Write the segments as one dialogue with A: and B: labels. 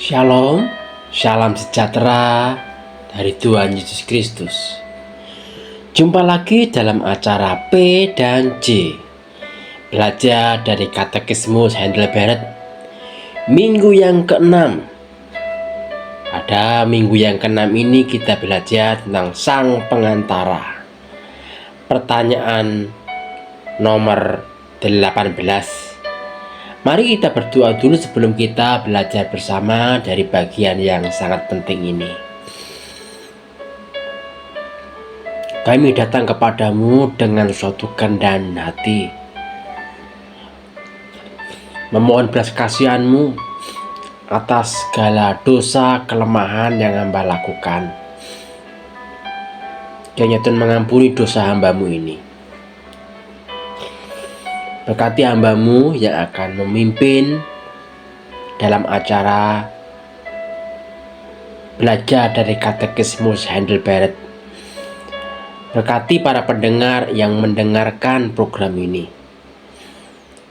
A: Shalom, salam sejahtera dari Tuhan Yesus Kristus. Jumpa lagi dalam acara P dan J, belajar dari Katekismus Heidelberg, minggu yang ke-6. Pada minggu yang ke-6 ini kita belajar tentang Sang Pengantara. Pertanyaan nomor 18. Mari kita berdoa dulu sebelum kita belajar bersama dari bagian yang sangat penting ini. Kami datang kepadamu dengan suatu kerendahan hati, memohon belas kasihan-Mu atas segala dosa kelemahan yang hamba lakukan. Kiranya Tuhan mengampuni dosa hamba-Mu ini. Berkati hamba-Mu yang akan memimpin dalam acara belajar dari Katekismus Heidelberg. Berkati para pendengar yang mendengarkan program ini,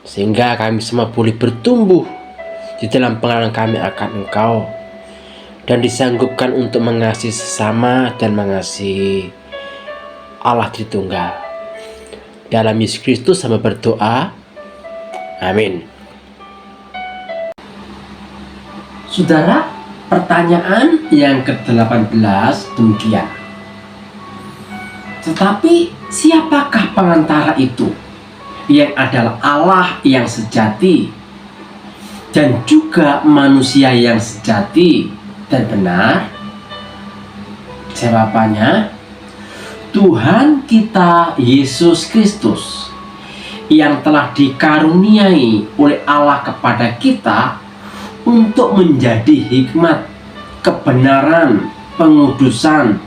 A: sehingga kami semua boleh bertumbuh di dalam pengenalan kami akan Engkau, dan disanggupkan untuk mengasihi sesama dan mengasihi Allah Tritunggal. Dalam Yesus Kristus hamba berdoa, amin. Saudara, pertanyaan yang ke-18 demikian. Tetapi siapakah pengantara itu, yang adalah Allah yang sejati dan juga manusia yang sejati dan benar? Jawabannya, Tuhan kita Yesus Kristus, yang telah dikaruniai oleh Allah kepada kita untuk menjadi hikmat, kebenaran, pengudusan,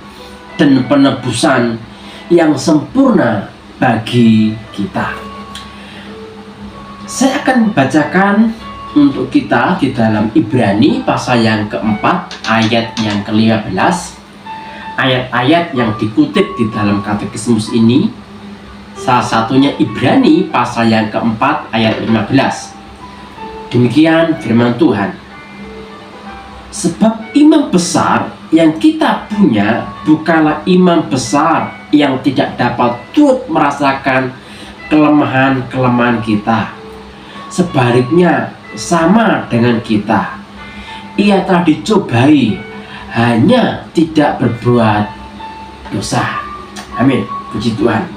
A: dan penebusan yang sempurna bagi kita. Saya akan bacakan untuk kita di dalam Ibrani pasal yang keempat ayat yang ke-15. Ayat-ayat yang dikutip di dalam katekismus ini, salah satunya Ibrani pasal yang keempat ayat 15. Demikian firman Tuhan. Sebab imam besar yang kita punya bukanlah imam besar yang tidak dapat turut merasakan kelemahan-kelemahan kita. Sebaliknya sama dengan kita. Ia telah dicobai, hanya tidak berbuat dosa. Amin. Puji Tuhan.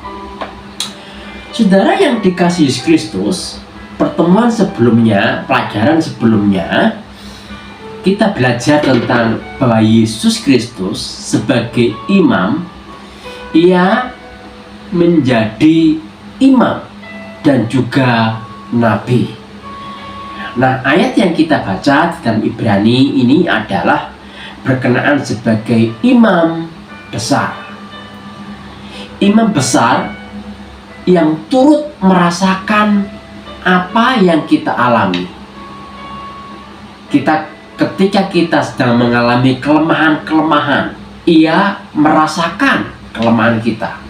A: Saudara yang dikasihi Yesus Kristus, pertemuan sebelumnya, pelajaran sebelumnya, kita belajar tentang bahwa Yesus Kristus sebagai imam, ia menjadi imam dan juga nabi. Nah, ayat yang kita baca dalam Ibrani ini adalah berkenaan sebagai imam besar. Imam besar yang turut merasakan apa yang kita alami. Ketika kita sedang mengalami kelemahan-kelemahan, ia merasakan kelemahan kita.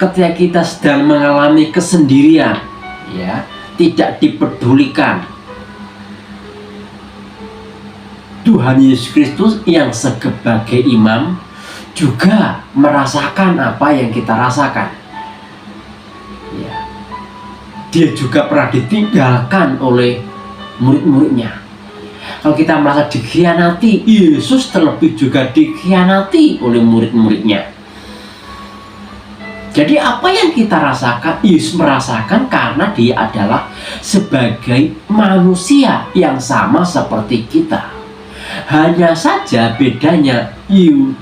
A: Ketika kita sedang mengalami kesendirian, tidak dipedulikan, Tuhan Yesus Kristus yang sebagai imam juga merasakan apa yang kita rasakan. Dia juga pernah ditinggalkan oleh murid-muridnya. Kalau kita merasa dikhianati, Yesus terlebih juga dikhianati oleh murid-muridnya. Jadi apa yang kita rasakan, Yesus merasakan karena dia adalah sebagai manusia yang sama seperti kita. Hanya saja bedanya,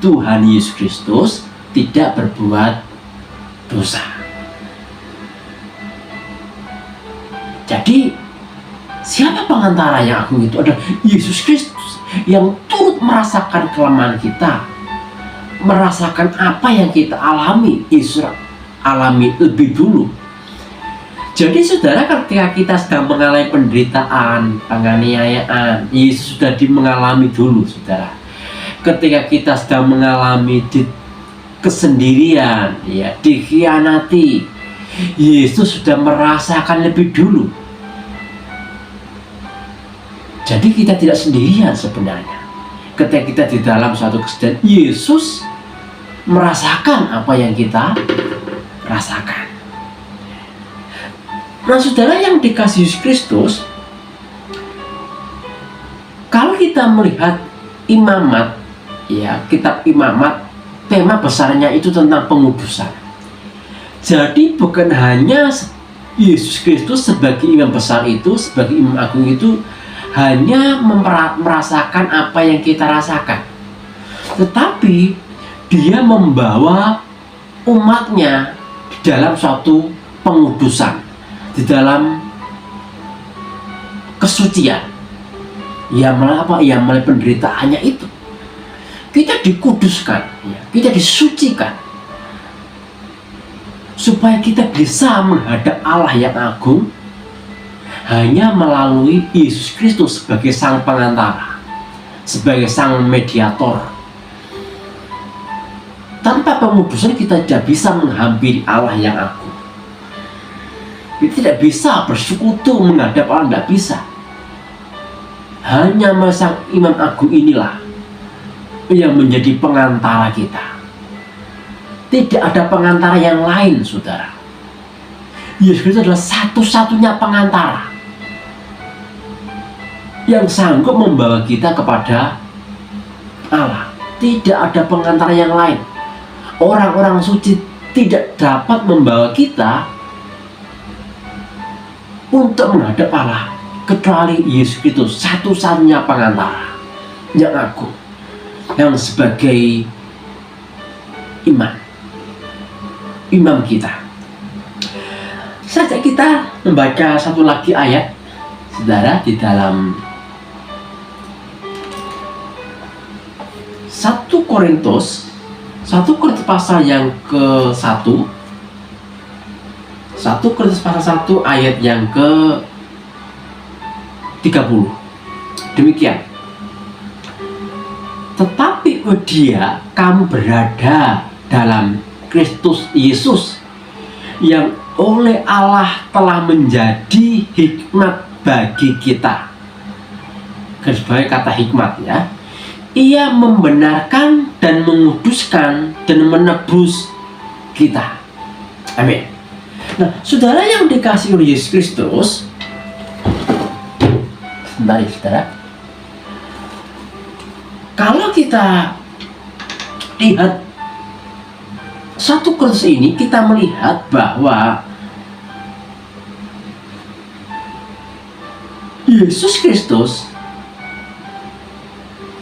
A: Tuhan Yesus Kristus tidak berbuat dosa. Jadi siapa pengantara yang agung itu? Adalah Yesus Kristus yang turut merasakan kelemahan kita, merasakan apa yang kita alami. Yesus alami lebih dulu. Jadi saudara, ketika kita sedang mengalami penderitaan, penganiayaan, Yesus sudah mengalami dulu, saudara. Ketika kita sedang mengalami kesendirian, dikhianati, Yesus sudah merasakan lebih dulu. Jadi kita tidak sendirian sebenarnya. Ketika kita di dalam suatu kesedihan, Yesus merasakan apa yang kita rasakan. Nah, saudara yang dikasihi Yesus Kristus, kalau kita melihat Imamat, ya, kitab Imamat, tema besarnya itu tentang pengudusan. Jadi bukan hanya Yesus Kristus sebagai imam besar itu, sebagai imam agung itu hanya merasakan apa yang kita rasakan, tetapi dia membawa umatnya di dalam suatu pengudusan, di dalam kesucian. Ya, melalui penderitaannya itu kita dikuduskan, ya, kita disucikan, supaya kita bisa menghadap Allah yang agung hanya melalui Yesus Kristus sebagai sang pengantara, sebagai sang mediator. Tanpa pengudusan kita tidak bisa menghampiri Allah yang agung. Kita tidak bisa bersekutu menghadap Allah, tidak bisa. Hanya sang imam agung inilah yang menjadi pengantara kita. Tidak ada pengantara yang lain, saudara. Yesus Kristus adalah satu-satunya pengantara yang sanggup membawa kita kepada Allah. Tidak ada pengantara yang lain. Orang-orang suci tidak dapat membawa kita untuk menghadap Allah kecuali Yesus Kristus, satu-satunya pengantara yang agung, yang sebagai imam kita. Saja kita membaca satu lagi ayat, saudara, di dalam 1 Korintus pasal yang ke-1, 1 Korintus pasal 1 ayat yang ke-30. Demikian. Tetapi dia kamu berada dalam Kristus Yesus, yang oleh Allah telah menjadi hikmat bagi kita. Sebagai kata hikmat, ya, ia membenarkan dan menguduskan dan menebus kita. Amin. Nah, saudara yang dikasihi oleh Yesus Kristus, sebentar ya, saudara. Kalau kita lihat 1 Korintus ini, kita melihat bahwa Yesus Kristus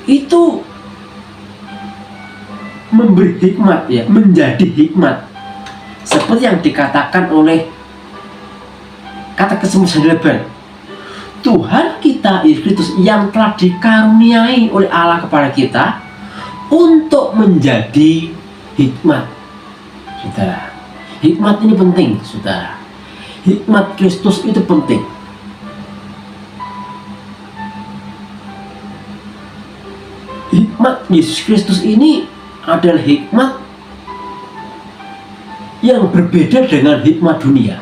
A: itu memberi hikmat, ya, menjadi hikmat, seperti yang dikatakan oleh Katekismus Heidelberg. Tuhan kita Yesus Kristus yang telah dikaruniai oleh Allah kepada kita untuk menjadi hikmat. Saudara, hikmat ini penting, saudara. Hikmat Kristus itu penting. Hikmat Yesus Kristus ini adalah hikmat yang berbeda dengan hikmat dunia.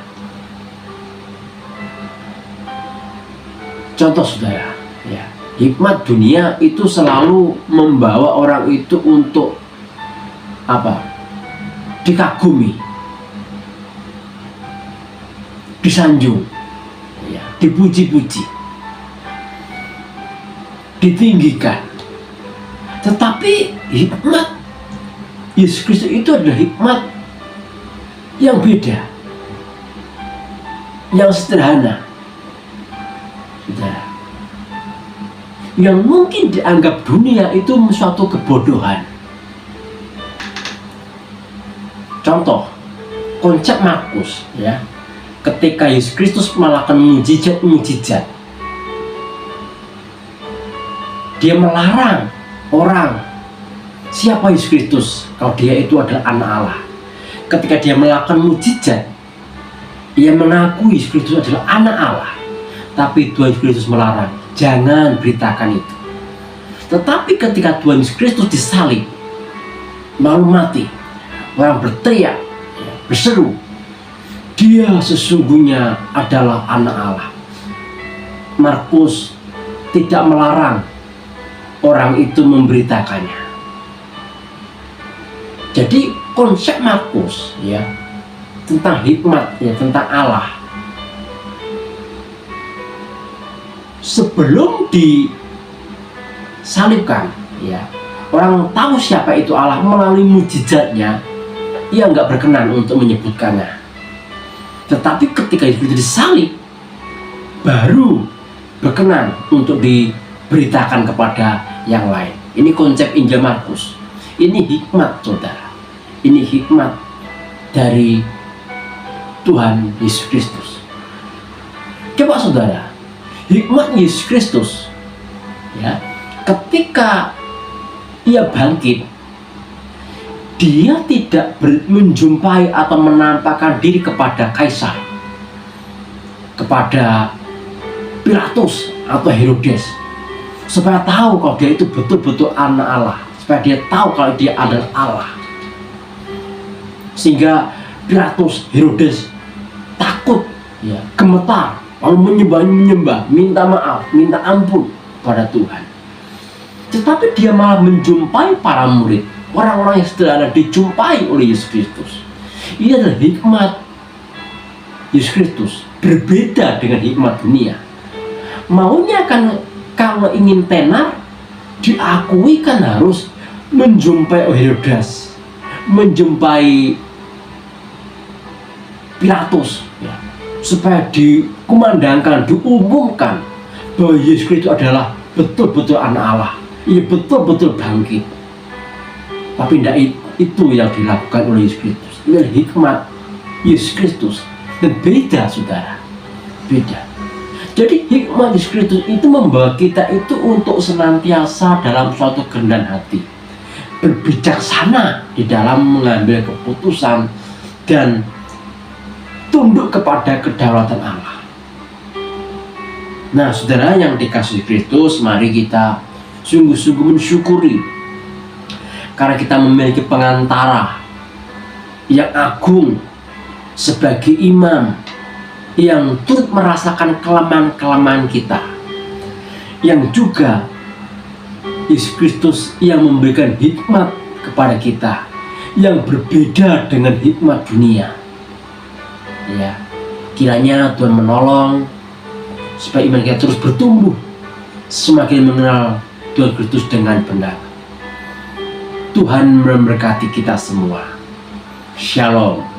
A: Contoh, saudara, ya, hikmat dunia itu selalu membawa orang itu untuk apa? Dikagumi, disanjung, ya, dipuji-puji, ditinggikan. Tetapi hikmat Yesus Kristus itu adalah hikmat yang beda, yang sederhana, yang mungkin dianggap dunia itu suatu kebodohan. Contoh, konsep Markus, ya, ketika Yesus Kristus melakukan mujizat, dia melarang orang siapa Yesus Kristus kalau dia itu adalah anak Allah. Ketika dia melakukan mujizat, ia mengakui Yesus Kristus adalah anak Allah, tapi Tuhan Yesus Kristus melarang, jangan beritakan itu. Tetapi ketika Tuhan Yesus Kristus disalib, lalu mati, orang berteriak, berseru, dia sesungguhnya adalah anak Allah. Markus tidak melarang orang itu memberitakannya. Jadi konsep Markus ya tentang hikmat ya, tentang Allah, sebelum disalibkan ya, orang tahu siapa itu Allah melalui mujizatnya. Ia nggak berkenan untuk menyebutkannya. Tetapi ketika itu disalib, baru berkenan untuk diberitakan kepada yang lain. Ini konsep Injil Markus. Ini hikmat, saudara. Ini hikmat dari Tuhan Yesus Kristus. Coba saudara, hikmat Yesus Kristus ya, ketika ia bangkit, dia tidak menjumpai atau menampakkan diri kepada kaisar, kepada Pilatus atau Herodes, supaya tahu kalau dia itu betul-betul anak Allah, supaya dia tahu kalau dia adalah Allah, sehingga Pilatus, Herodes takut ya, gemetar, lalu menyembah, minta maaf, minta ampun pada Tuhan. Tetapi dia malah menjumpai para murid, orang-orang yang sederhana, dijumpai oleh Yesus Kristus. Ini adalah hikmat Yesus Kristus, berbeda dengan hikmat dunia. Maunya kan kalau ingin tenar, diakui kan harus menjumpai Herodes, menjumpai Pilatus ya, supaya dikumandangkan, diumumkan bahwa Yesus Kristus adalah betul-betul anak Allah. Ia betul-betul bangkit. Tapi tidak itu yang dilakukan oleh Yesus Kristus. Ini adalah hikmat Yesus Kristus. Dan beda, saudara, beda. Jadi hikmat Yesus Kristus itu membawa kita itu untuk senantiasa dalam suatu kerendahan hati, berbijaksana di dalam mengambil keputusan dan tunduk kepada kedaulatan Allah. Nah, saudara yang dikasihi Kristus, mari kita sungguh-sungguh mensyukuri karena kita memiliki pengantara yang agung sebagai imam yang turut merasakan kelemahan-kelemahan kita, yang juga Yesus Kristus yang memberikan hikmat kepada kita yang berbeda dengan hikmat dunia. Ya, kiranya Tuhan menolong supaya iman kita terus bertumbuh, semakin mengenal Tuhan Kristus dengan benar. Tuhan memberkati kita semua. Shalom.